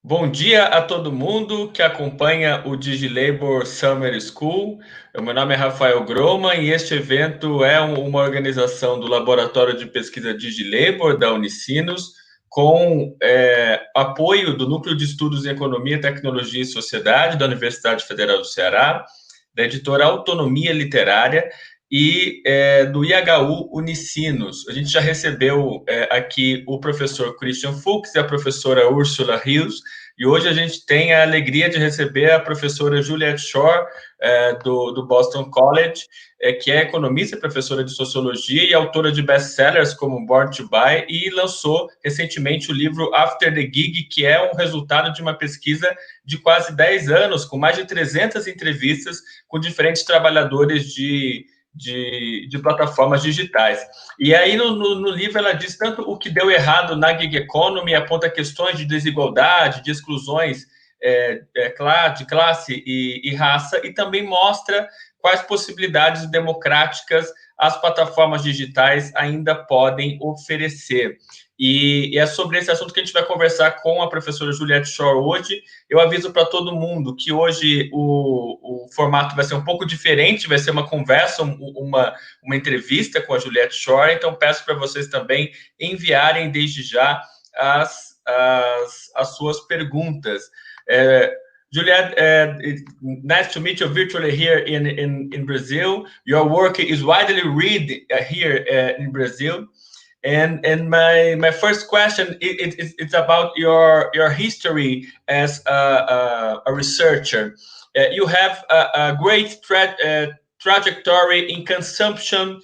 Bom dia a todo mundo que acompanha o DigiLabour Summer School. O meu nome é Rafael Groma e este evento é uma organização do Laboratório de Pesquisa DigiLabour da Unisinos, com apoio do Núcleo de Estudos em Economia, Tecnologia e Sociedade da Universidade Federal do Ceará, da Editora Autonomia Literária e do IHU Unisinos. A gente já recebeu aqui o professor Christian Fuchs e a professora Ursula Rios, e hoje a gente tem a alegria de receber a professora Juliet Schor, do Boston College, que é economista, professora de sociologia e autora de best-sellers como Born to Buy, e lançou recentemente o livro After the Gig, que é um resultado de uma pesquisa de quase 10 anos, com mais de 300 entrevistas com diferentes trabalhadores de plataformas digitais. E aí no livro ela diz tanto o que deu errado na gig economy, aponta questões de desigualdade, de exclusões de classe e raça, e também mostra quais possibilidades democráticas as plataformas digitais ainda podem oferecer. E é sobre esse assunto que a gente vai conversar com a professora Juliet Schor hoje. Eu aviso para todo mundo que hoje o formato vai ser um pouco diferente, vai ser uma conversa, uma entrevista com a Juliet Schor, então peço para vocês também enviarem desde já as suas perguntas. Juliet, nice to meet you virtually here in Brazil. Your work is widely read here in Brazil. And my first question it's about your history as a researcher. You have a great trajectory in consumption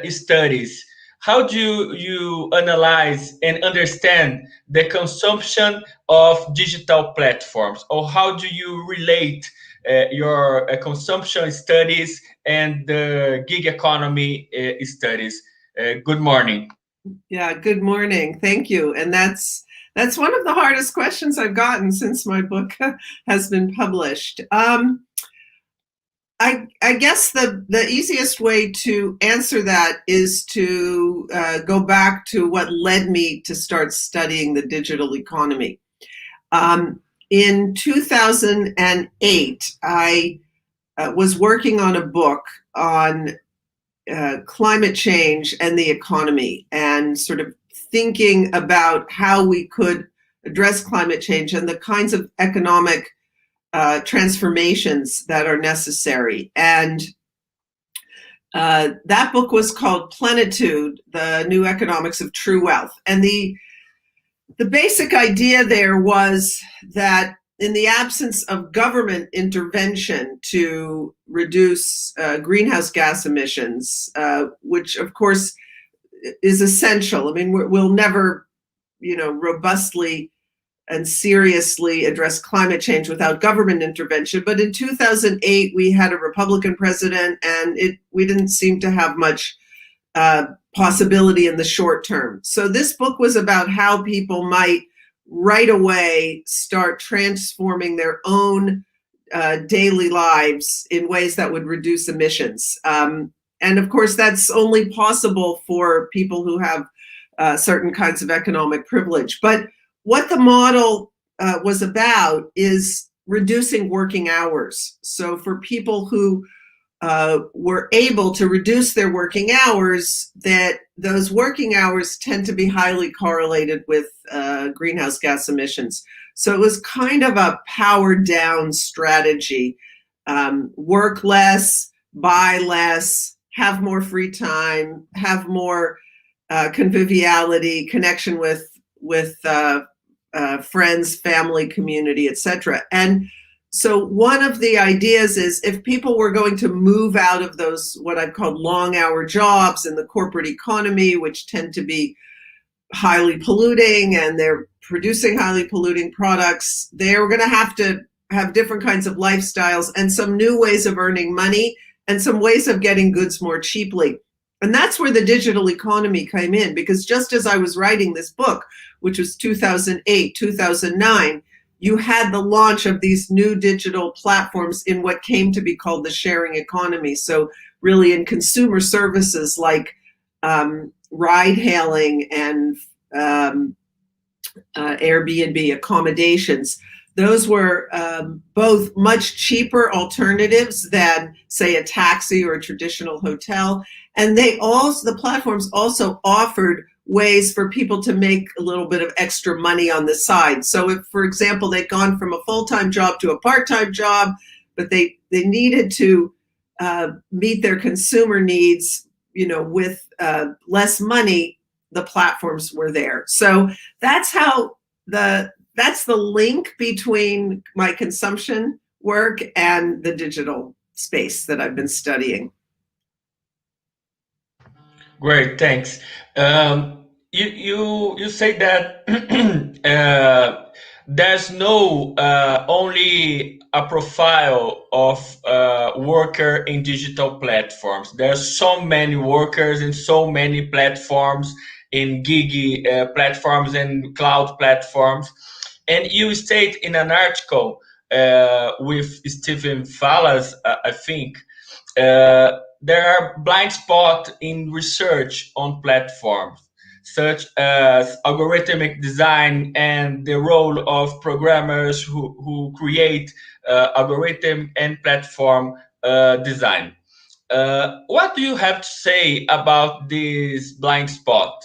studies. How do you analyze and understand the consumption of digital platforms, or how do you relate your consumption studies and the gig economy studies? Good morning. Yeah, good morning. Thank you. And that's one of the hardest questions I've gotten since my book has been published. I guess the easiest way to answer that is to go back to what led me to start studying the digital economy. In 2008, I was working on a book on climate change and the economy, and sort of thinking about how we could address climate change and the kinds of economic transformations that are necessary. And that book was called Plenitude, The New Economics of True Wealth. And the basic idea there was that in the absence of government intervention to reduce greenhouse gas emissions, which of course is essential. I mean, we'll never, robustly and seriously address climate change without government intervention. But in 2008, we had a Republican president, and we didn't seem to have much possibility in the short term. So this book was about how people might right away start transforming their own daily lives in ways that would reduce emissions. And of course, that's only possible for people who have certain kinds of economic privilege. But what the model was about is reducing working hours. So for people who were able to reduce their working hours, that those working hours tend to be highly correlated with greenhouse gas emissions. So it was kind of a powered down strategy. Work less, buy less, have more free time, have more conviviality, connection with friends, family, community, etc. And so one of the ideas is if people were going to move out of those, what I've called long hour jobs in the corporate economy, which tend to be highly polluting and they're producing highly polluting products, they're going to have different kinds of lifestyles and some new ways of earning money and some ways of getting goods more cheaply. And that's where the digital economy came in, because just as I was writing this book, which was 2008, 2009, you had the launch of these new digital platforms in what came to be called the sharing economy. So really in consumer services like ride hailing and Airbnb accommodations. Those were both much cheaper alternatives than, say, a taxi or a traditional hotel. And the platforms also offered ways for people to make a little bit of extra money on the side. So if, for example, they'd gone from a full-time job to a part-time job, but they needed to meet their consumer needs, with less money, the platforms were there. So that's the link between my consumption work and the digital space that I've been studying. Great, thanks. You say that there's no only a profile of worker in digital platforms. There's so many workers in so many platforms, in gig platforms and cloud platforms. And you state in an article with Stephen Fallas, I think, there are blind spots in research on platforms, such as algorithmic design and the role of programmers who create algorithm and platform design. What do you have to say about this blind spot?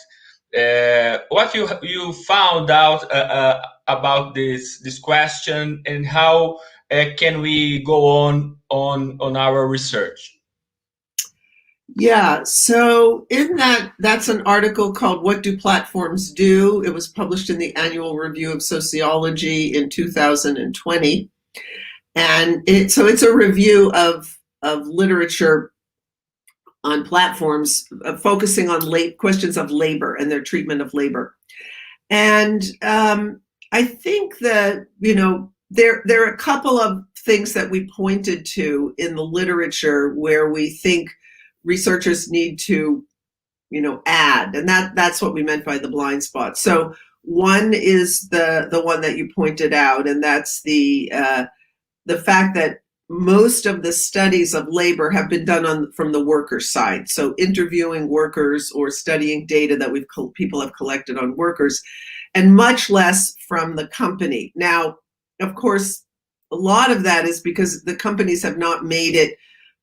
What you found out about this question, and how can we go on our research? Yeah, so in that's an article called "What Do Platforms Do?" It was published in the Annual Review of Sociology in 2020, and it's a review of literature on platforms, focusing on questions of labor and their treatment of labor. And I think that there are a couple of things that we pointed to in the literature where we think researchers need to, add, and that's what we meant by the blind spot. So one is the one that you pointed out, and that's the fact that most of the studies of labor have been done from the worker side. So interviewing workers or studying data that people have collected on workers, and much less from the company. Now, of course, a lot of that is because the companies have not made it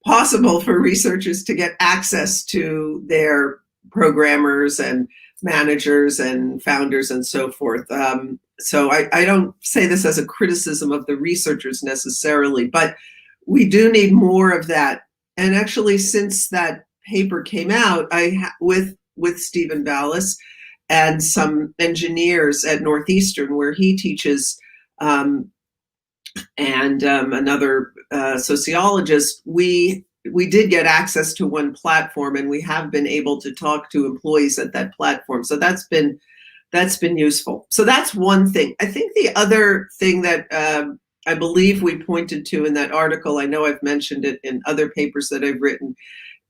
possible for researchers to get access to their programmers and managers and founders and so forth. So I don't say this as a criticism of the researchers necessarily, but we do need more of that. And actually, since that paper came out, with Stephen Vallis and some engineers at Northeastern, where he teaches, and another sociologist, we did get access to one platform, and we have been able to talk to employees at that platform. So that's been useful. So that's one thing. I think the other thing that I believe we pointed to in that article, I know I've mentioned it in other papers that I've written,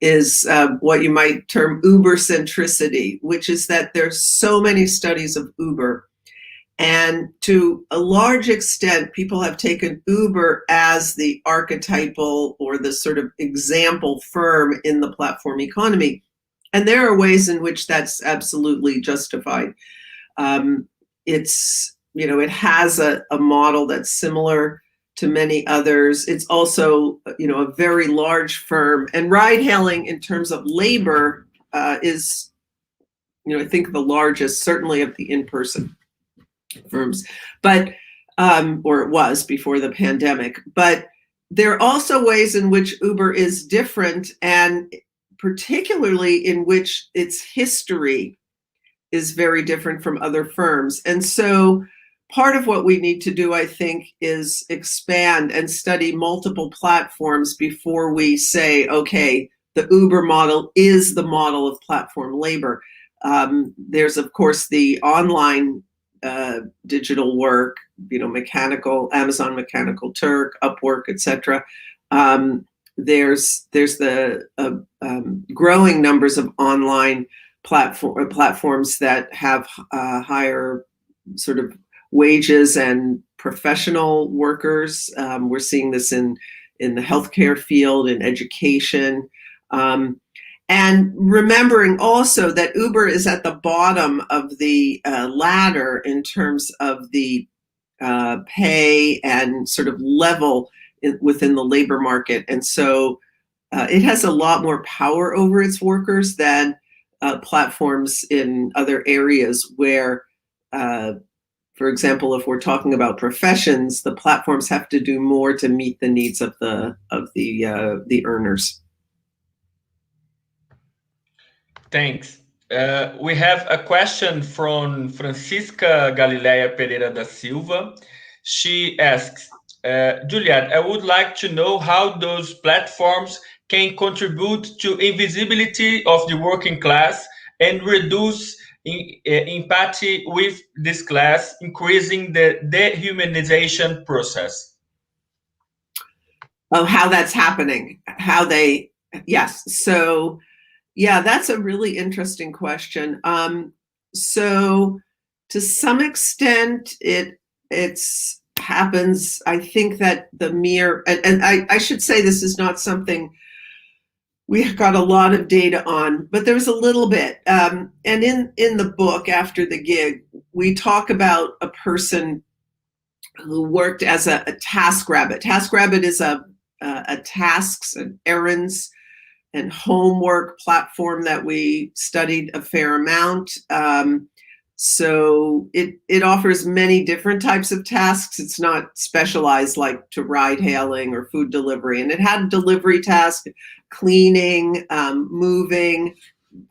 is what you might term Uber centricity, which is that there's so many studies of Uber. And to a large extent, people have taken Uber as the archetypal or the sort of example firm in the platform economy. And there are ways in which that's absolutely justified. It has a model that's similar to many others. It's also, a very large firm. And ride hailing in terms of labor is, I think the largest, certainly of the in-person firms, but or it was before the pandemic. But there are also ways in which Uber is different, and particularly in which its history is very different from other firms. And so part of what we need to do, I think, is expand and study multiple platforms before we say, okay, the Uber model is the model of platform labor. There's, of course, the online digital work, Amazon Mechanical Turk, Upwork, etc. There's the growing numbers of online platforms that have higher sort of wages and professional workers. We're seeing this in the healthcare field, in education. And remembering also that Uber is at the bottom of the ladder in terms of the pay and sort of level within the labor market. And so it has a lot more power over its workers than platforms in other areas where, for example, if we're talking about professions, the platforms have to do more to meet the needs of the earners. Thanks. We have a question from Francisca Galilea Pereira da Silva. She asks, Juliet, I would like to know how those platforms can contribute to invisibility of the working class and reduce empathy with this class, increasing the dehumanization process. Oh, how that's happening, yes. So, yeah, that's a really interesting question. So to some extent, it's happens. I think that the mere, and I should say this is not something we got a lot of data on, but there's a little bit. And in the book, After the Gig, we talk about a person who worked as a TaskRabbit. TaskRabbit is a tasks and errands and homework platform that we studied a fair amount. So it offers many different types of tasks. It's not specialized like to ride hailing or food delivery. And it had delivery tasks, cleaning, moving,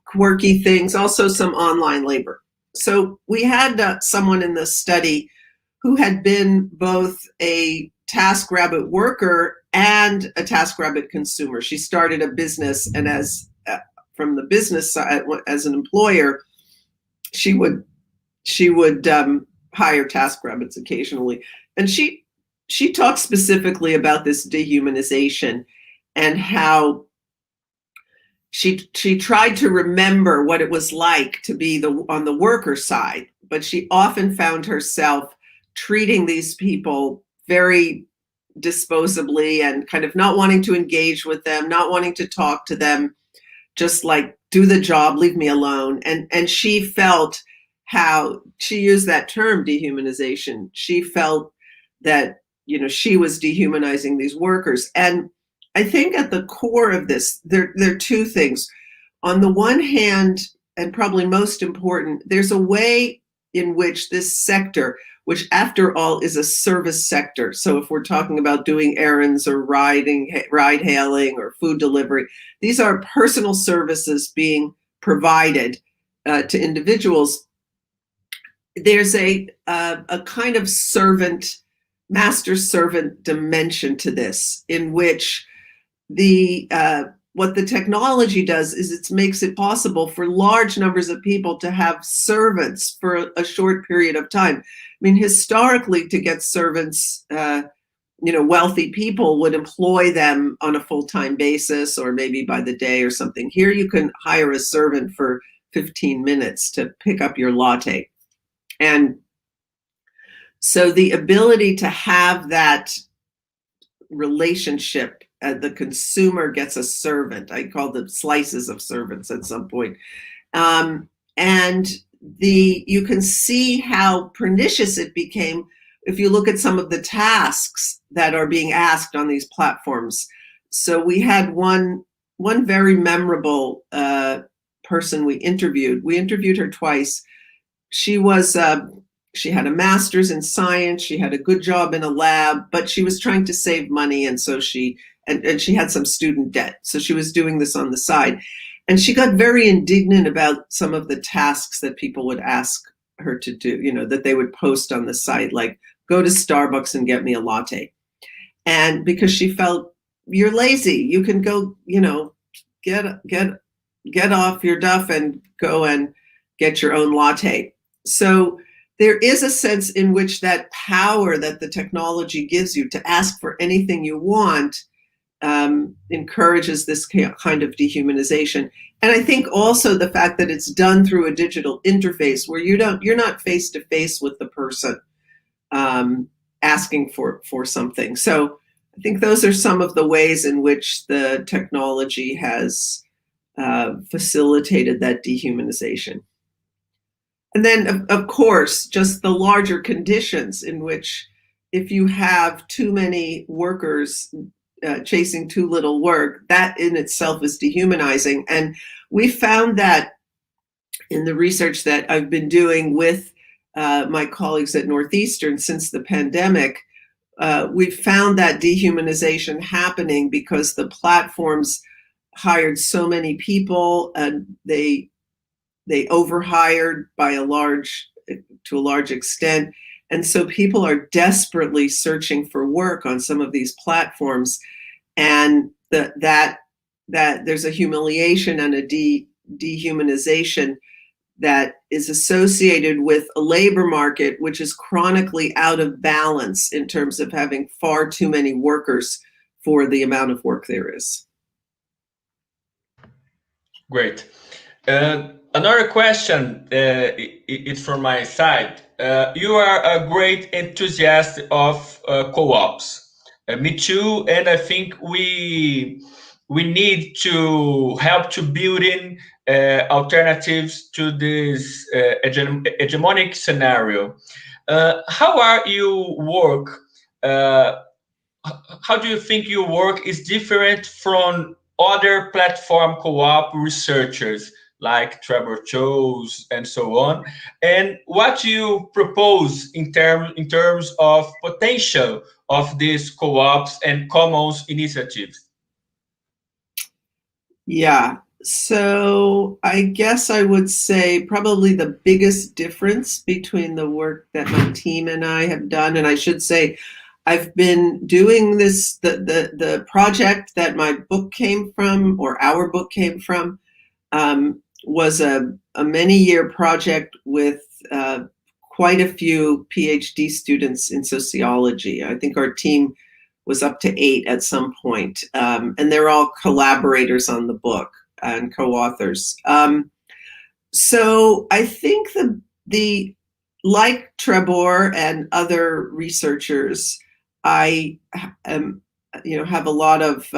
quirky things, also some online labor. So we had someone in the study who had been both a TaskRabbit worker and a TaskRabbit consumer. She started a business, and as from the business side, as an employer, she would hire TaskRabbits occasionally. And she talks specifically about this dehumanization and how she tried to remember what it was like to be on the worker side, but she often found herself treating these people very disposably and kind of not wanting to engage with them, not wanting to talk to them, just like, do the job, leave me alone. And she felt how, she used that term, dehumanization. She felt that, she was dehumanizing these workers. And I think at the core of this, there are two things. On the one hand, and probably most important, there's a way in which this sector, which after all is a service sector. So if we're talking about doing errands or ride hailing or food delivery, these are personal services being provided to individuals. There's a kind of master servant dimension to this, in which what the technology does is it makes it possible for large numbers of people to have servants for a short period of time. I mean, historically, to get servants, wealthy people would employ them on a full-time basis or maybe by the day or something. Here you can hire a servant for 15 minutes to pick up your latte. And so the ability to have that relationship, the consumer gets a servant. I call them slices of servants at some point. And you can see how pernicious it became if you look at some of the tasks that are being asked on these platforms. So we had one very memorable person we interviewed. We interviewed her twice. She had a master's in science. She had a good job in a lab, but she was trying to save money, and so she had some student debt. So she was doing this on the side. And she got very indignant about some of the tasks that people would ask her to do, that they would post on the site, like, go to Starbucks and get me a latte. And because she felt, you're lazy, you can go, get off your duff and go and get your own latte. So there is a sense in which that power that the technology gives you to ask for anything you want encourages this kind of dehumanization. And I think also the fact that it's done through a digital interface where you're not face to face with the person asking for something. So I think those are some of the ways in which the technology has facilitated that dehumanization. And then, of course, just the larger conditions in which if you have too many workers chasing too little work, that in itself is dehumanizing. And we found that in the research that I've been doing with my colleagues at Northeastern since the pandemic, we've found that dehumanization happening because the platforms hired so many people and they overhired to a large extent. And so people are desperately searching for work on some of these platforms, and that there's a humiliation and a dehumanization that is associated with a labor market which is chronically out of balance in terms of having far too many workers for the amount of work there is. Great. Another question is from my side. You are a great enthusiast of co-ops. Me too, and I think we need to help to build in alternatives to this hegemonic scenario. How are you work? How do you think your work is different from other platform co-op researchers like Trevor Chose and so on? And what do you propose in terms of potential of these co-ops and commons initiatives? Yeah, so I guess I would say probably the biggest difference between the work that my team and I have done, and I should say I've been doing this, the project that my book came from, or our book came from, was a many-year project with quite a few PhD students in sociology. I think our team was up to 8 at some point, and they're all collaborators on the book and co-authors. So I think the like Trebor and other researchers, I have a lot of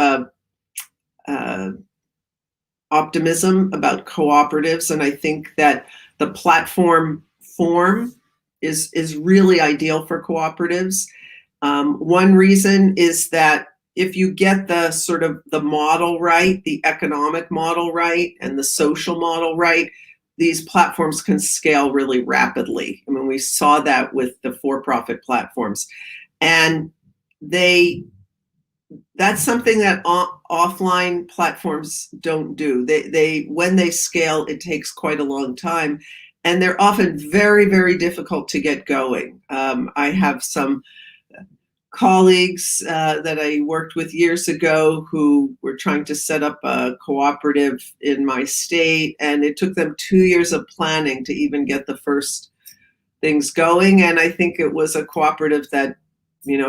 optimism about cooperatives, and I think that the platform form is really ideal for cooperatives. One reason is that if you get the sort of the model right, the economic model right, and the social model right, these platforms can scale really rapidly. I mean, we saw that with the for-profit platforms, and that's something that offline platforms don't do. When they scale, it takes quite a long time, and they're often very, very difficult to get going. I have some colleagues that I worked with years ago who were trying to set up a cooperative in my state, and it took them 2 years of planning to even get the first things going. And I think it was a cooperative that,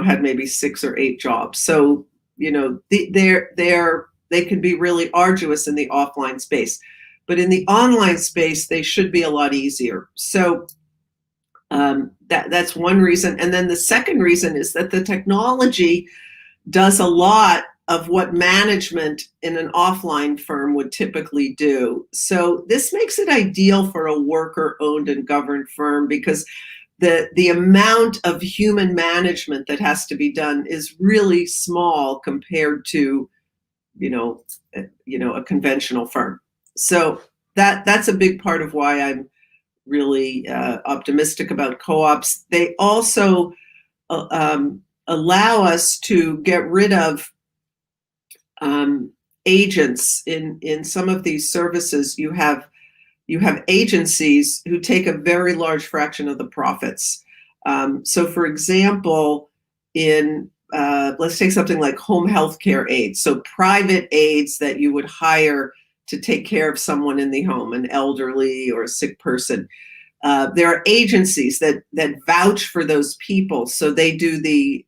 had maybe 6 or 8 jobs. So, they can be really arduous in the offline space, but in the online space, they should be a lot easier. So that's one reason. And then the second reason is that the technology does a lot of what management in an offline firm would typically do. So this makes it ideal for a worker-owned and governed firm, because the amount of human management that has to be done is really small compared to, a conventional firm. So that's a big part of why I'm really optimistic about co-ops. They also allow us to get rid of agents in some of these services. You have agencies who take a very large fraction of the profits. So, for example, let's take something like home health care aides. So private aides that you would hire to take care of someone in the home, an elderly or a sick person. There are agencies that vouch for those people. So they do the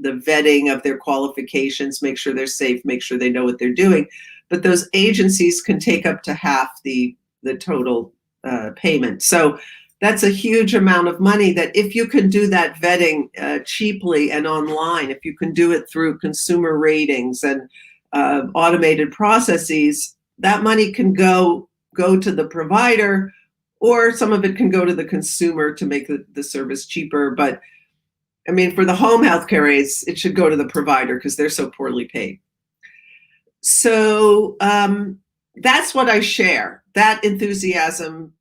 vetting of their qualifications, make sure they're safe, make sure they know what they're doing. But those agencies can take up to half the total payment. So that's a huge amount of money that if you can do that vetting cheaply and online, if you can do it through consumer ratings and automated processes, that money can go to the provider, or some of it can go to the consumer to make the service cheaper. But I mean, for the home healthcare aides, it should go to the provider because they're so poorly paid. So that's what I share. That enthusiasm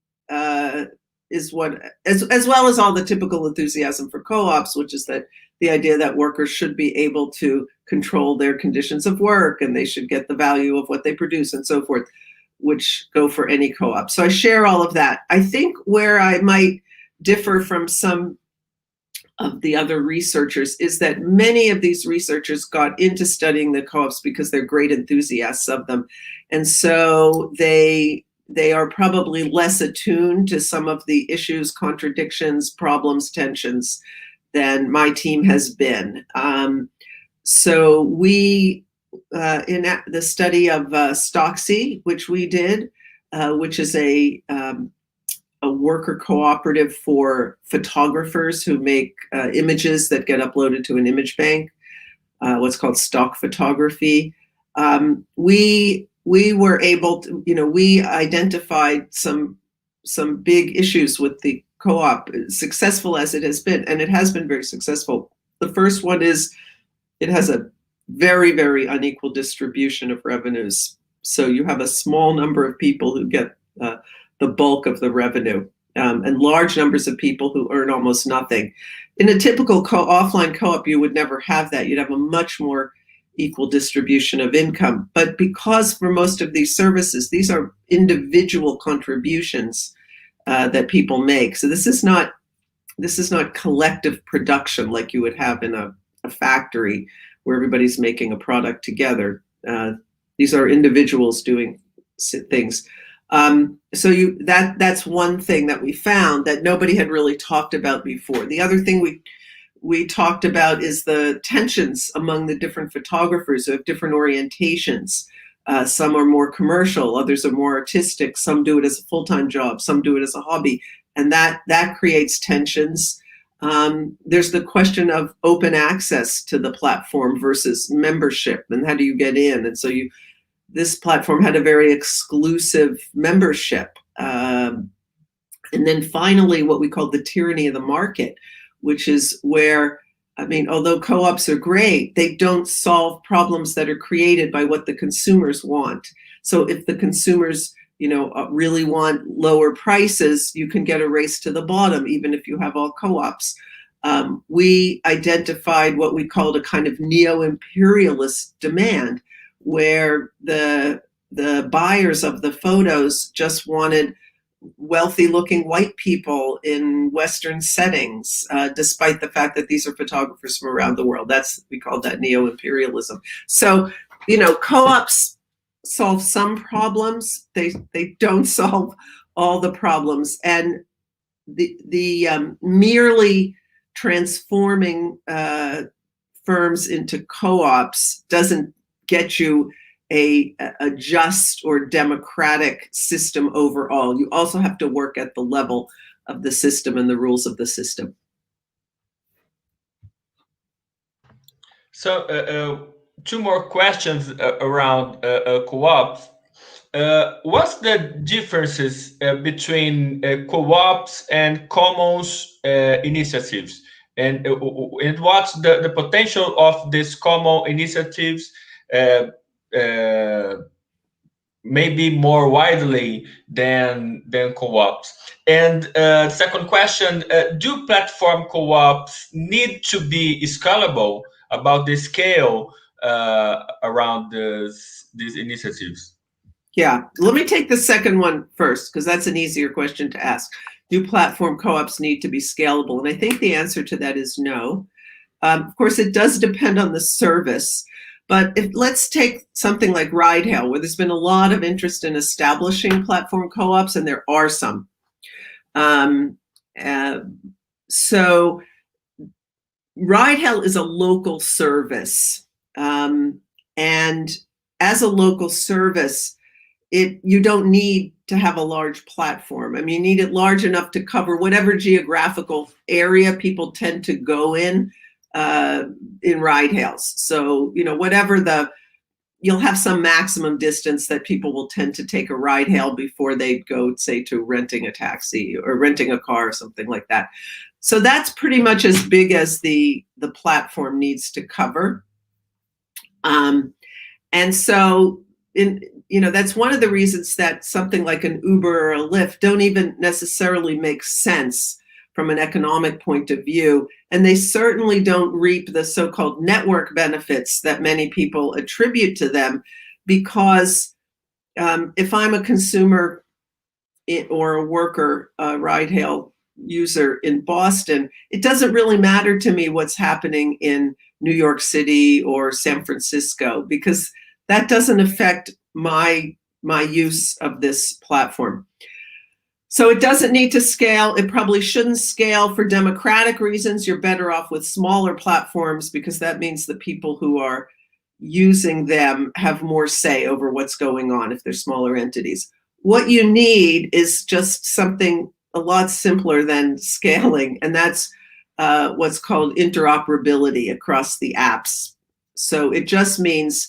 is what, as well as all the typical enthusiasm for co-ops, which is that the idea that workers should be able to control their conditions of work and they should get the value of what they produce and so forth, which go for any co-op. So I share all of that. I think where I might differ from some of the other researchers is that many of these researchers got into studying the co-ops because they're great enthusiasts of them. And so they are probably less attuned to some of the issues, contradictions, problems, tensions than my team has been. So we, in the study of Stocksy, which we did, which is a worker cooperative for photographers who make images that get uploaded to an image bank, what's called stock photography. We were able to, we identified some big issues with the co-op, successful as it has been, and it has been very successful. The first one is it has a very, very unequal distribution of revenues. So you have a small number of people who get the bulk of the revenue, and large numbers of people who earn almost nothing. In a typical offline co-op, you would never have that. You'd have a much more equal distribution of income. But because for most of these services, these are individual contributions that people make. So this is not collective production like you would have in a factory where everybody's making a product together. These are individuals doing things. So that's one thing that we found that nobody had really talked about before. The other thing we talked about is the tensions among the different photographers who have different orientations. Some are more commercial, others are more artistic, some do it as a full-time job, some do it as a hobby, and that creates tensions. There's the question of open access to the platform versus membership, and how do you get in? And so this platform had a very exclusive membership. And then finally, what we call the tyranny of the market, which is where, although co-ops are great, they don't solve problems that are created by what the consumers want. So if the consumers, really want lower prices, you can get a race to the bottom, even if you have all co-ops. We identified what we called a kind of neo-imperialist demand, where the buyers of the photos just wanted wealthy looking white people in Western settings, despite the fact that these are photographers from around the world. We call that neo-imperialism. So, co-ops solve some problems. They don't solve all the problems. And the merely transforming firms into co-ops doesn't get you a just or democratic system overall. You also have to work at the level of the system and the rules of the system. So two more questions around co-ops. What's the differences between co-ops and commons initiatives? And what's the potential of these common initiatives maybe more widely than co-ops? And second question, do platform co-ops need to be scalable about the scale around these initiatives? Yeah, let me take the second one first, because that's an easier question to ask. Do platform co-ops need to be scalable? And I think the answer to that is no. Of course, it does depend on the service. But let's take something like ride hail, where there's been a lot of interest in establishing platform co-ops, and there are some. So ride hail is a local service. And as a local service, you don't need to have a large platform. You need it large enough to cover whatever geographical area people tend to go in ride hails. So, whatever you'll have some maximum distance that people will tend to take a ride hail before they go, say, to renting a taxi or renting a car or something like that. So that's pretty much as big as the platform needs to cover. And so, that's one of the reasons that something like an Uber or a Lyft don't even necessarily make sense from an economic point of view. And they certainly don't reap the so-called network benefits that many people attribute to them, because if I'm a consumer or a worker, ride-hail user in Boston, it doesn't really matter to me what's happening in New York City or San Francisco, because that doesn't affect my use of this platform. So it doesn't need to scale. It probably shouldn't scale for democratic reasons. You're better off with smaller platforms, because that means the people who are using them have more say over what's going on if they're smaller entities. What you need is just something a lot simpler than scaling, and that's what's called interoperability across the apps. So it just means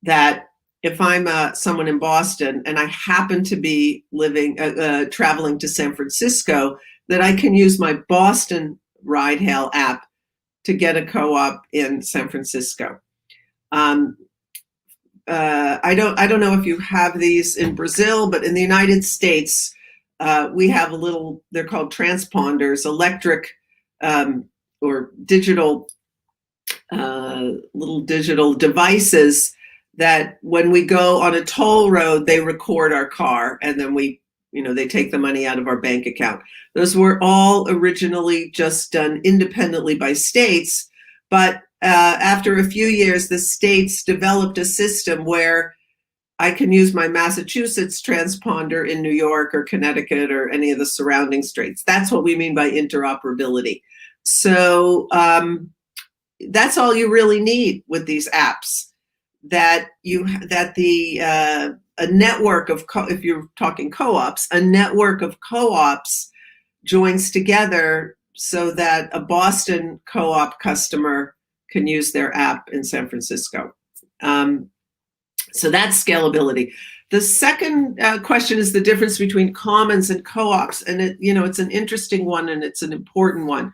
that if I'm someone in Boston and I happen to be traveling to San Francisco, that I can use my Boston ride-hail app to get a co-op in San Francisco. I don't know if you have these in Brazil, but in the United States, we have they're called transponders, electric or digital, little digital devices that when we go on a toll road, they record our car, and then they take the money out of our bank account. Those were all originally just done independently by states, but after a few years, the states developed a system where I can use my Massachusetts transponder in New York or Connecticut or any of the surrounding states. That's what we mean by interoperability. So that's all you really need with these apps. A network of, if you're talking co-ops, a network of co-ops joins together so that a Boston co-op customer can use their app in San Francisco. So that's scalability. The second question is the difference between commons and co-ops, and it's an interesting one and it's an important one.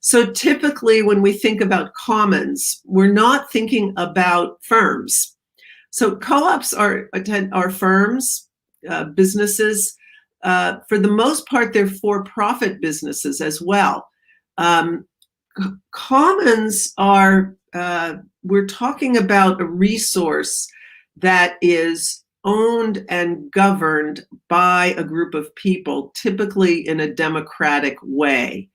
So typically when we think about commons, we're not thinking about firms. So co-ops are firms, businesses. For the most part, they're for-profit businesses as well. Commons are, we're talking about a resource that is owned and governed by a group of people, typically in a democratic way.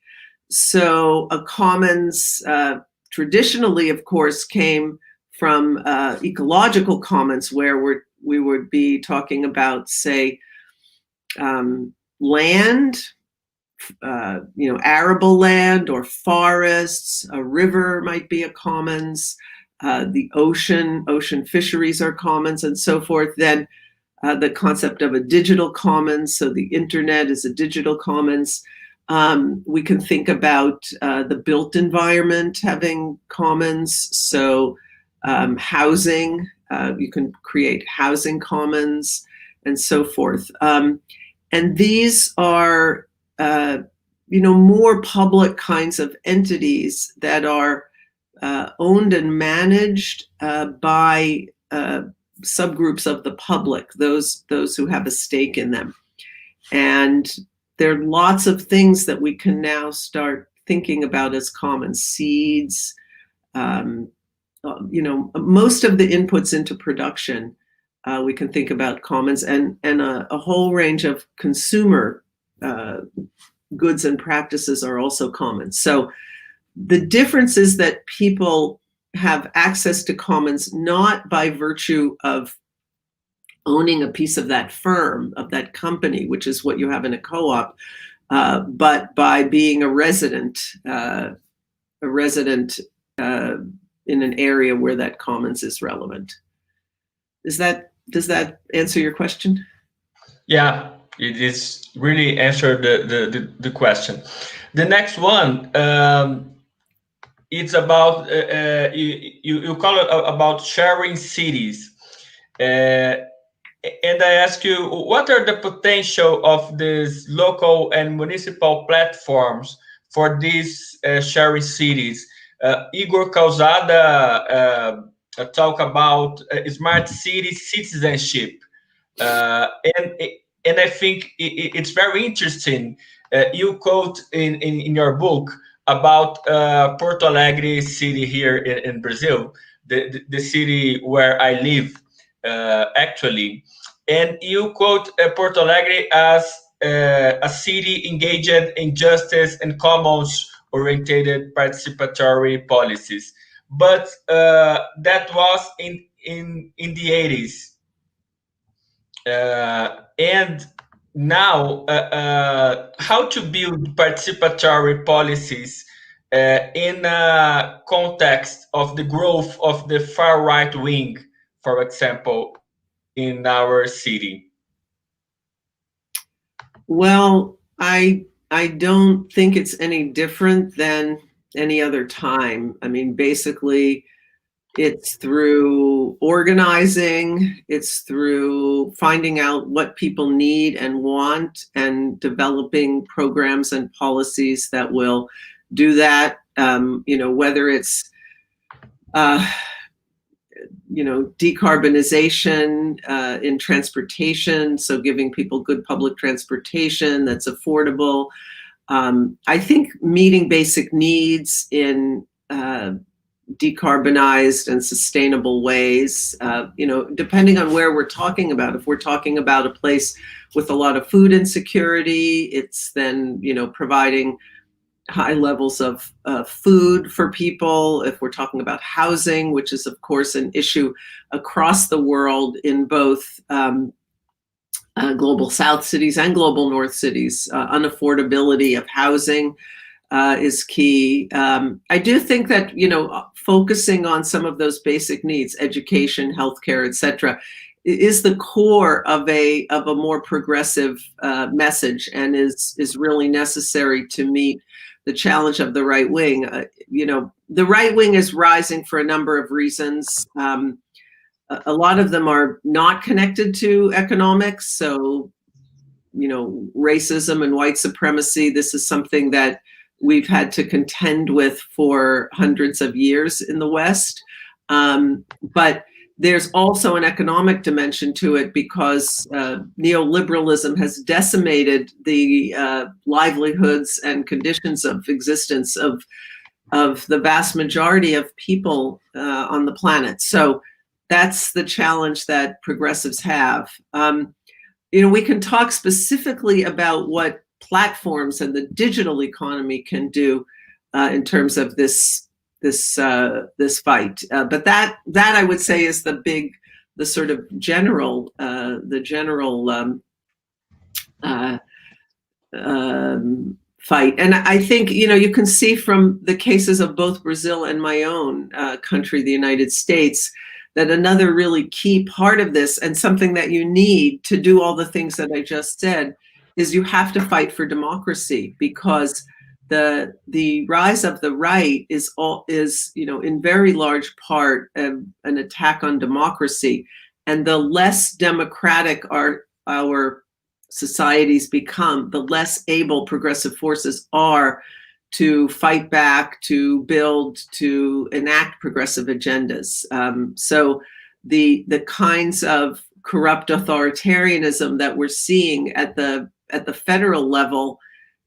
So a commons traditionally, of course, came from ecological commons, where we would be talking about, say, land, arable land or forests. A river might be a commons. The ocean fisheries are commons, and so forth. Then the concept of a digital commons, so the internet is a digital commons. We can think about the built environment having commons. So housing, you can create housing commons and so forth. And these are, more public kinds of entities that are owned and managed by subgroups of the public, those who have a stake in them. And there are lots of things that we can now start thinking about as common seeds. Most of the inputs into production, we can think about commons, and a whole range of consumer goods and practices are also commons. So the difference is that people have access to commons not by virtue of owning a piece of that firm, of that company, which is what you have in a co-op, but by being a resident in an area where that commons is relevant. Does that answer your question? Yeah, it is really answered the question. The next one, it's about you call it about sharing cities. And I ask you, what are the potential of these local and municipal platforms for these sharing cities? Igor Calzada talk about smart city citizenship, and I think it's very interesting. You quote in your book about Porto Alegre city here in Brazil, the city where I live actually, and you quote Porto Alegre as a city engaged in justice and commons-oriented participatory policies. But that was in the 80s. And now, how to build participatory policies in a context of the growth of the far right wing, for example, in our city? Well, I don't think it's any different than any other time. I mean, basically, it's through organizing, it's through finding out what people need and want and developing programs and policies that will do that. Whether it's decarbonization in transportation, so giving people good public transportation that's affordable. I think meeting basic needs in decarbonized and sustainable ways, depending on where we're talking about. If we're talking about a place with a lot of food insecurity, it's then, providing high levels of food for people. If we're talking about housing, which is of course an issue across the world in both global South cities and global North cities, unaffordability of housing is key. I do think that, focusing on some of those basic needs, education, healthcare, etc., is the core of a more progressive message, and is really necessary to meet the challenge of the right wing. The right wing is rising for a number of reasons. A lot of them are not connected to economics. So, racism and white supremacy, this is something that we've had to contend with for hundreds of years in the West. But there's also an economic dimension to it, because neoliberalism has decimated the livelihoods and conditions of existence of the vast majority of people on the planet. So that's the challenge that progressives have. We can talk specifically about what platforms and the digital economy can do in terms of this fight, but that I would say is the sort of general fight. And I think you can see from the cases of both Brazil and my own country, the United States, that another really key part of this, and something that you need to do all the things that I just said, is you have to fight for democracy, because the rise of the right is in very large part an attack on democracy. And the less democratic our societies become, the less able progressive forces are to fight back, to build, to enact progressive agendas. So the kinds of corrupt authoritarianism that we're seeing at the federal level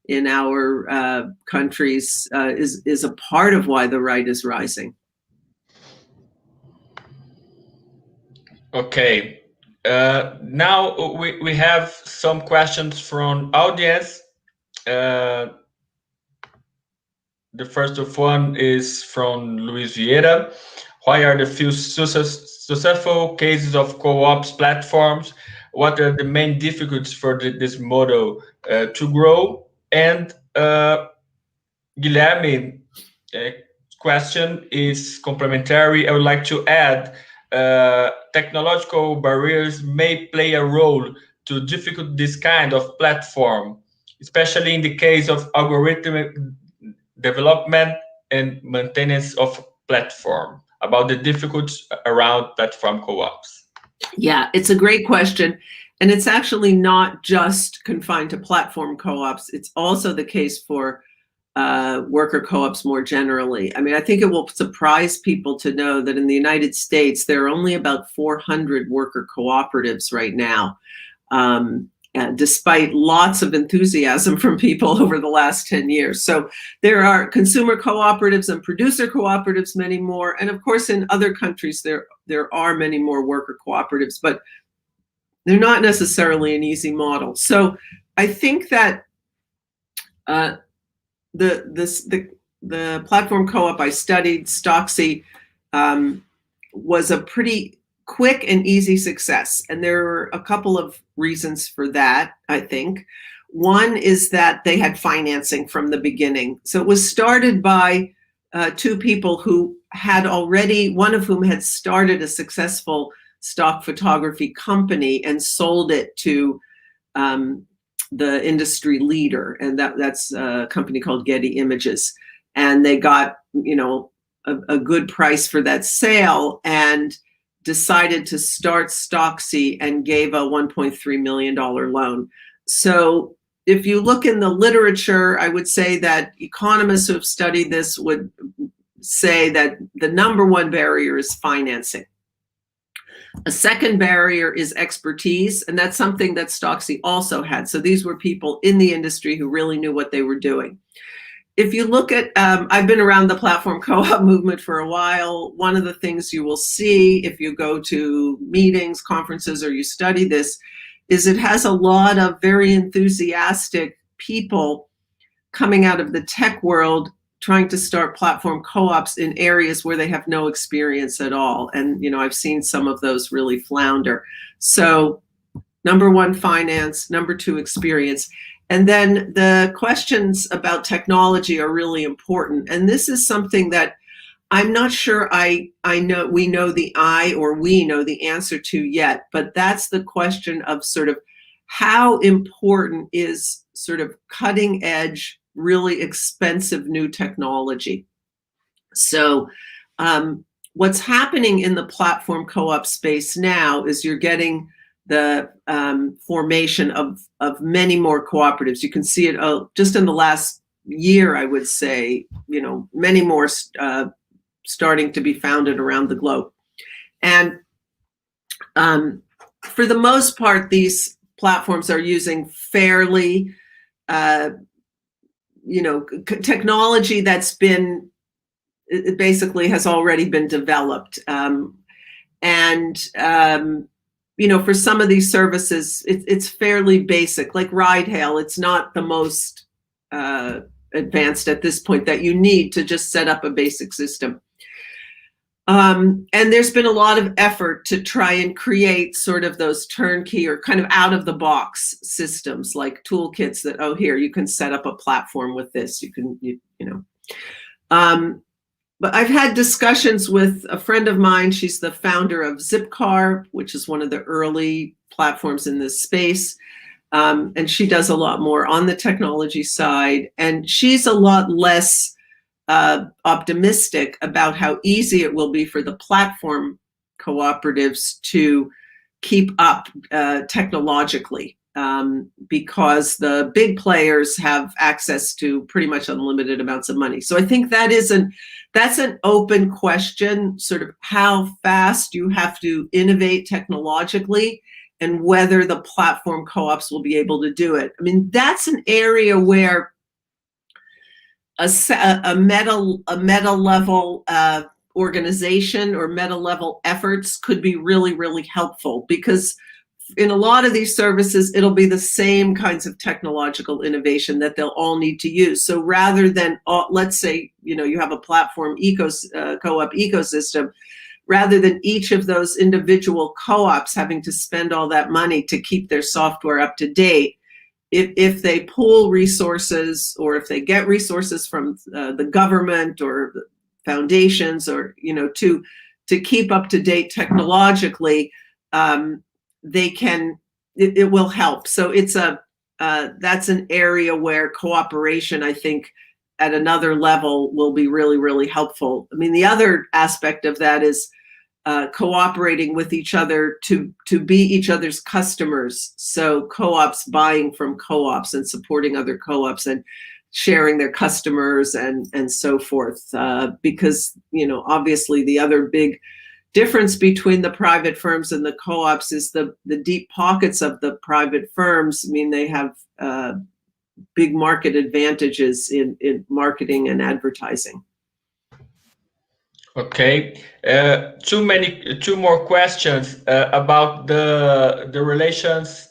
in our countries is a part of why the right is rising. Okay. Now we have some questions from audience. The first of one is from Luis Vieira. Why are the few successful cases of co-ops platforms? What are the main difficulties for this model to grow? And Guilherme, question is complementary. I would like to add, technological barriers may play a role to difficult this kind of platform, especially in the case of algorithmic development and maintenance of platform, about the difficulties around platform co-ops. Yeah, it's a great question. And it's actually not just confined to platform co-ops. It's also the case for worker co-ops more generally. I mean, I think it will surprise people to know that in the United States, there are only about 400 worker cooperatives right now, despite lots of enthusiasm from people over the last 10 years. So there are consumer cooperatives and producer cooperatives, many more. And of course, in other countries, there are many more worker cooperatives, but they're not necessarily an easy model. So I think that the platform co-op I studied, Stocksy, was a pretty quick and easy success. And there are a couple of reasons for that, I think. One is that they had financing from the beginning. So it was started by two people who had already, one of whom had started a successful stock photography company and sold it to the industry leader, and that's a company called Getty Images. And they got, a good price for that sale and decided to start Stocksy and gave a $1.3 million loan. So if you look in the literature, I would say that economists who have studied this would say that the number one barrier is financing. A second barrier is expertise, and that's something that Stocksy also had. So these were people in the industry who really knew what they were doing. If you look at, I've been around the platform co-op movement for a while. One of the things you will see if you go to meetings, conferences, or you study this, is it has a lot of very enthusiastic people coming out of the tech world trying to start platform co-ops in areas where they have no experience at all. And, I've seen some of those really flounder. So number one, finance. Number two, experience. And then the questions about technology are really important. And this is something that I'm not sure we know the answer to yet, but that's the question of sort of how important is sort of cutting edge, really expensive new technology. So what's happening in the platform co-op space now is you're getting the formation of many more cooperatives. You can see it just in the last year, I would say, many more starting to be founded around the globe. And for the most part, these platforms are using fairly technology that's been, it basically has already been developed. For some of these services, it's fairly basic, like ride hail. It's not the most advanced at this point that you need to just set up a basic system. And there's been a lot of effort to try and create sort of those turnkey or kind of out of the box systems, like toolkits that, here, you can set up a platform with this, but I've had discussions with a friend of mine. She's the founder of Zipcar, which is one of the early platforms in this space. And she does a lot more on the technology side. And she's a lot less optimistic about how easy it will be for the platform cooperatives to keep up technologically, because the big players have access to pretty much unlimited amounts of money. So I think that's an open question, sort of how fast you have to innovate technologically and whether the platform co-ops will be able to do it. I mean, that's an area where a meta level organization or meta level efforts could be really, really helpful, because in a lot of these services, it'll be the same kinds of technological innovation that they'll all need to use. So rather than, let's say, you have a platform co-op ecosystem, rather than each of those individual co-ops having to spend all that money to keep their software up to date, if they pool resources, or if they get resources from the government or the foundations, or to keep up to date technologically, it will help. So that's an area where cooperation, I think, at another level will be really, really helpful. I mean, the other aspect of that is cooperating with each other to be each other's customers. So co-ops buying from co-ops and supporting other co-ops and sharing their customers and so forth. Because, obviously the other big difference between the private firms and the co-ops is the deep pockets of the private firms. I mean, they have big market advantages in marketing and advertising. Okay, two more questions about the relations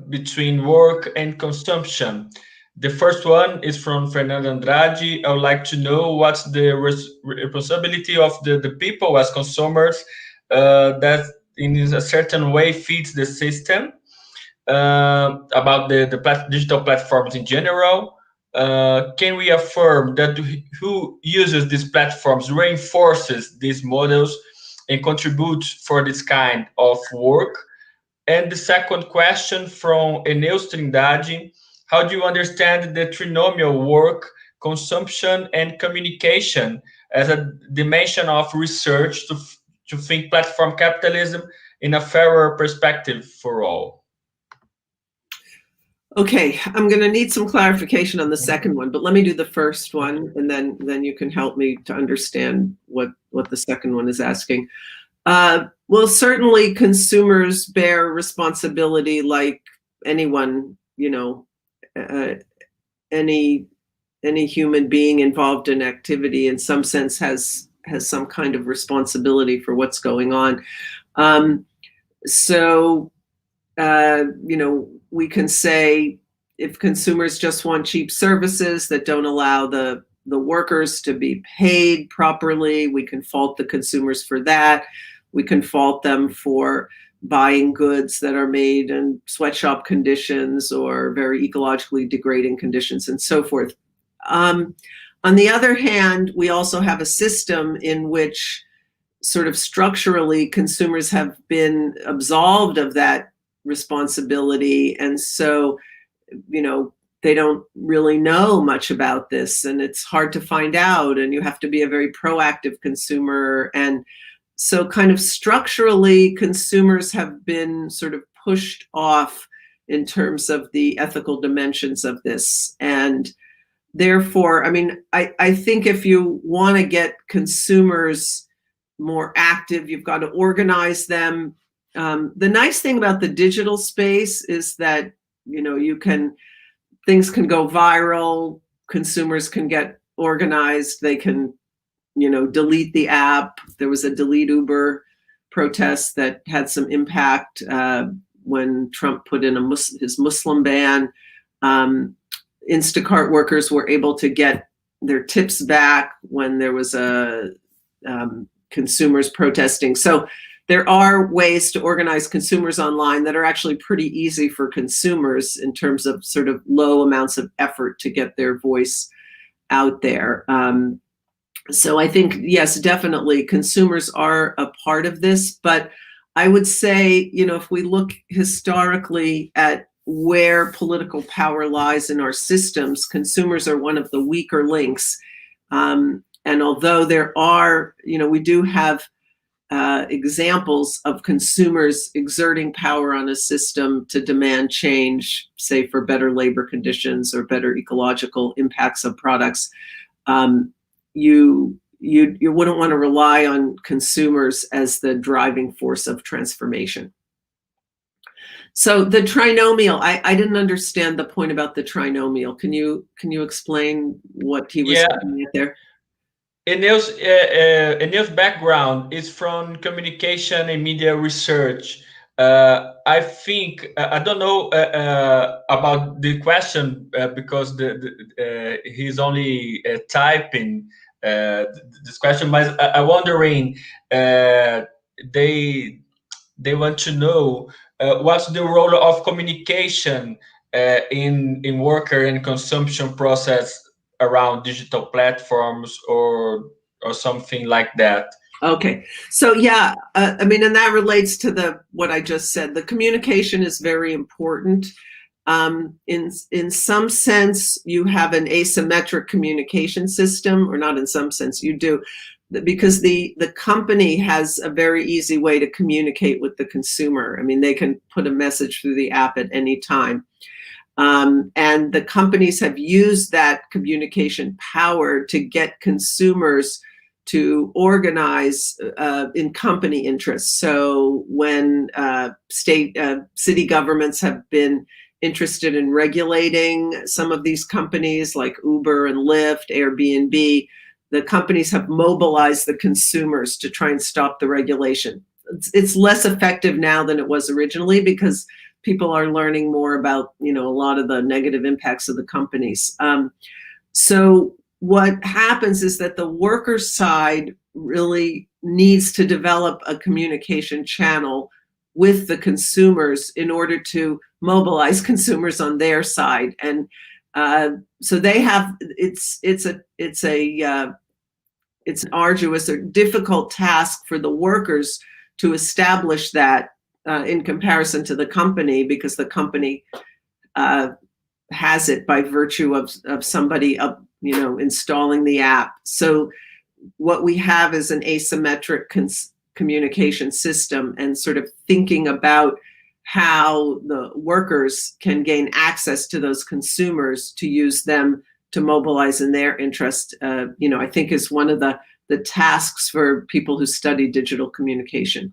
between work and consumption. The first one is from Fernando Andrade. I would like to know what's the responsibility of the people as consumers that in a certain way feeds the system, about the digital platforms in general. Can we affirm that who uses these platforms reinforces these models and contributes for this kind of work? And the second question from Eneus Trindade: how do you understand the trinomial work, consumption, and communication as a dimension of research to think platform capitalism in a fairer perspective for all? Okay, I'm going to need some clarification on the second one, but let me do the first one, and then you can help me to understand what the second one is asking. Well, certainly consumers bear responsibility like anyone, any human being involved in activity in some sense has some kind of responsibility for what's going on. We can say if consumers just want cheap services that don't allow the workers to be paid properly, we can fault the consumers for that. We can fault them for buying goods that are made in sweatshop conditions or very ecologically degrading conditions and so forth. On the other hand, we also have a system in which sort of structurally consumers have been absolved of that responsibility, and so they don't really know much about this, and it's hard to find out, and you have to be a very proactive consumer. And so kind of structurally consumers have been sort of pushed off in terms of the ethical dimensions of this. And therefore, I think if you want to get consumers more active, you've got to organize them. The nice thing about the digital space is that, things can go viral, consumers can get organized, they can, delete the app. There was a delete Uber protest that had some impact when Trump put in his Muslim ban. Instacart workers were able to get their tips back when there was consumers protesting. So there are ways to organize consumers online that are actually pretty easy for consumers in terms of sort of low amounts of effort to get their voice out there. So I think, yes, definitely consumers are a part of this, but I would say, if we look historically at where political power lies in our systems, consumers are one of the weaker links. And although there are, we do have examples of consumers exerting power on a system to demand change, say for better labor conditions or better ecological impacts of products, you wouldn't want to rely on consumers as the driving force of transformation. So the trinomial, I didn't understand the point about the trinomial. Can you explain what he was saying there? Eneus' background is from communication and media research. I think I don't know about the question because he's only typing this question, but I'm wondering they want to know what's the role of communication in worker and consumption process around digital platforms or something like that. Okay, so yeah, and that relates to what I just said. The communication is very important. In some sense, you have an asymmetric communication system, or not in some sense, you do. because the company has a very easy way to communicate with the consumer. I mean, they can put a message through the app at any time. And the companies have used that communication power to get consumers to organize in company interests. So when city governments have been interested in regulating some of these companies like Uber and Lyft, Airbnb, the companies have mobilized the consumers to try and stop the regulation. It's less effective now than it was originally because people are learning more about, a lot of the negative impacts of the companies. So what happens is that the worker side really needs to develop a communication channel with the consumers in order to mobilize consumers on their side. And so they have, it's an arduous or difficult task for the workers to establish that in comparison to the company, because the company has it by virtue of somebody installing the app. So what we have is an asymmetric communication system, and sort of thinking about how the workers can gain access to those consumers to use them to mobilize in their interest, I think is one of the tasks for people who study digital communication.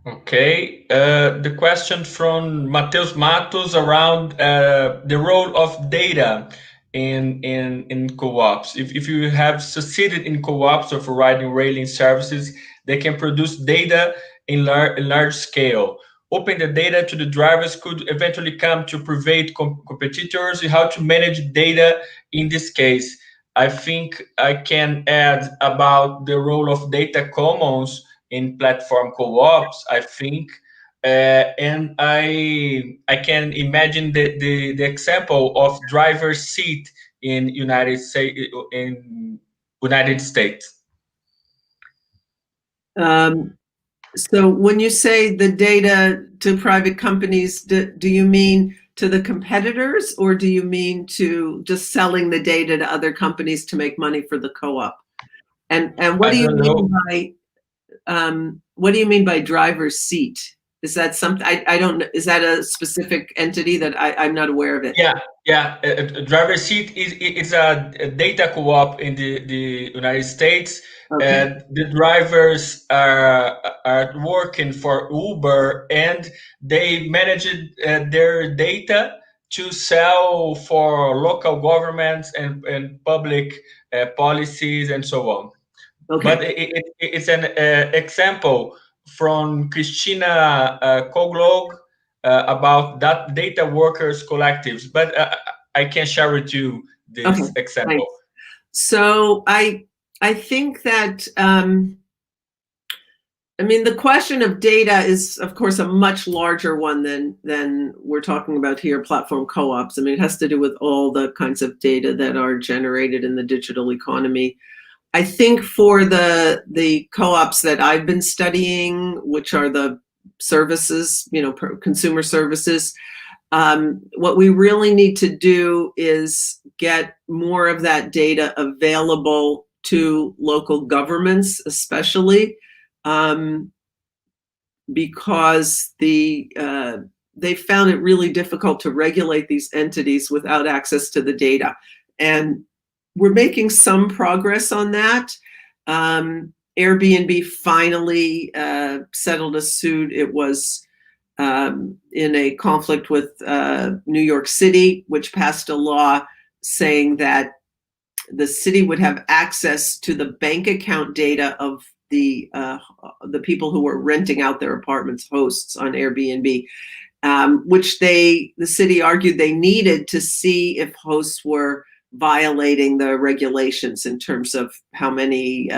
Okay, the question from Mateus Matos around the role of data in co-ops. If you have succeeded in co-ops or providing railing services, they can produce data in large scale. Open the data to the drivers could eventually come to private competitors. How to manage data in this case? I think I can add about the role of data commons in platform co-ops, I think. And I can imagine the example of driver's seat in United States. So when you say the data to private companies, do you mean to the competitors, or do you mean to just selling the data to other companies to make money for the co-op? And what do you mean by what do you mean by driver's seat? Is that something I don't know? Is that a specific entity that I'm not aware of it? Yeah. A driver's seat is a data co-op in the United States. Okay. And the drivers are working for Uber, and they manage their data to sell for local governments and public policies and so on. Okay. But it's an example from Christina Koglog about that data workers collectives. But I can share with you this example. Right. So I think that, the question of data is, of course, a much larger one than we're talking about here, platform co-ops. It has to do with all the kinds of data that are generated in the digital economy. I think for the co-ops that I've been studying, which are the services, consumer services, what we really need to do is get more of that data available to local governments, especially because they found it really difficult to regulate these entities without access to the data. And we're making some progress on that. Airbnb finally settled a suit. It was in a conflict with New York City, which passed a law saying that the city would have access to the bank account data of the people who were renting out their apartments, hosts on Airbnb, which the city argued they needed to see if hosts were violating the regulations in terms of how many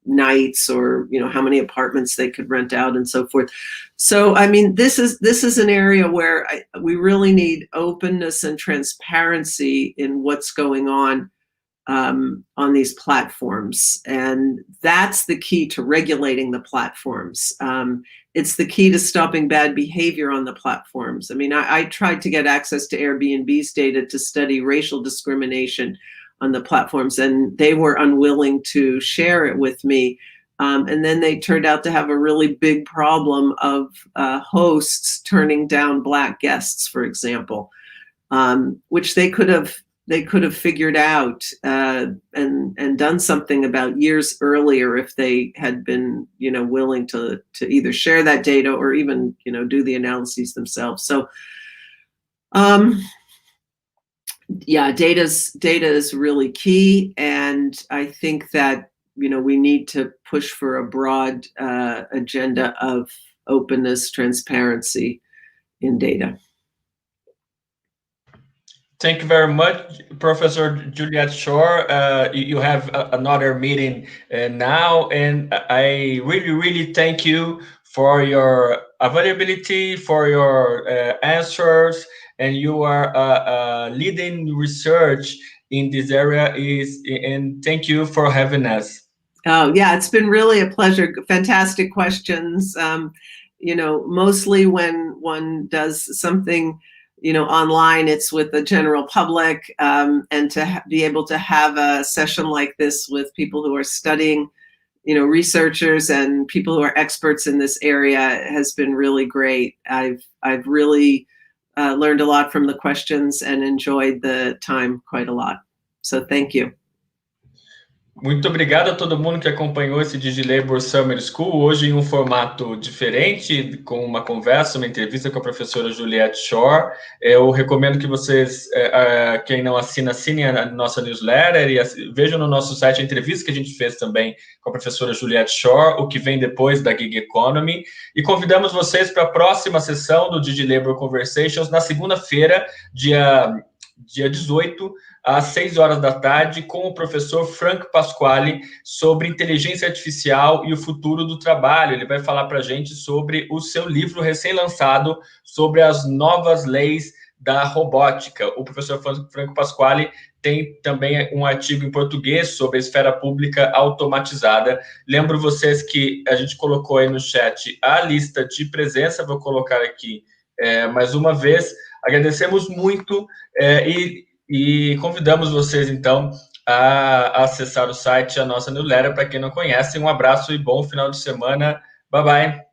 nights or how many apartments they could rent out and so forth. So this is an area where we really need openness and transparency in what's going on these platforms, and that's the key to regulating the platforms. It's the key to stopping bad behavior on the platforms. I tried to get access to Airbnb's data to study racial discrimination the platforms, and they were unwilling to share it with me. And then they turned out to have a really big problem of hosts turning down Black guests, for example, which they could have figured out and done something about years earlier if they had been, willing to either share that data or even, do the analyses themselves. So, yeah, data is really key, and I think that we need to push for a broad agenda of openness, transparency in data. Thank you very much, Professor Juliet Schor. You have another meeting now, and I really, really thank you for your availability, for your answers, and you are leading research in this area. And thank you for having us. Oh, yeah, it's been really a pleasure. Fantastic questions. Mostly when one does something, online, it's with the general public, and to be able to have a session like this with people who are studying, researchers and people who are experts in this area has been really great. I've really learned a lot from the questions and enjoyed the time quite a lot. So thank you. Muito obrigado a todo mundo que acompanhou esse DigiLabour Summer School, hoje em um formato diferente, com uma conversa, uma entrevista com a professora Juliet Schor. Eu recomendo que vocês, quem não assina, assinem a nossa newsletter e vejam no nosso site a entrevista que a gente fez também com a professora Juliet Schor, o que vem depois da Gig Economy, e convidamos vocês para a próxima sessão do DigiLabour Conversations, na segunda-feira, dia 18, às 6 horas da tarde, com o professor Frank Pasquale, sobre inteligência artificial e o futuro do trabalho. Ele vai falar para a gente sobre o seu livro recém-lançado, sobre as novas leis da robótica. O professor Frank Pasquale tem também um artigo em português sobre a esfera pública automatizada. Lembro vocês que a gente colocou aí no chat a lista de presença, vou colocar aqui mais uma vez. Agradecemos muito e convidamos vocês, então, a acessar o site, a nossa newsletter, para quem não conhece. Um abraço e bom final de semana. Bye, bye.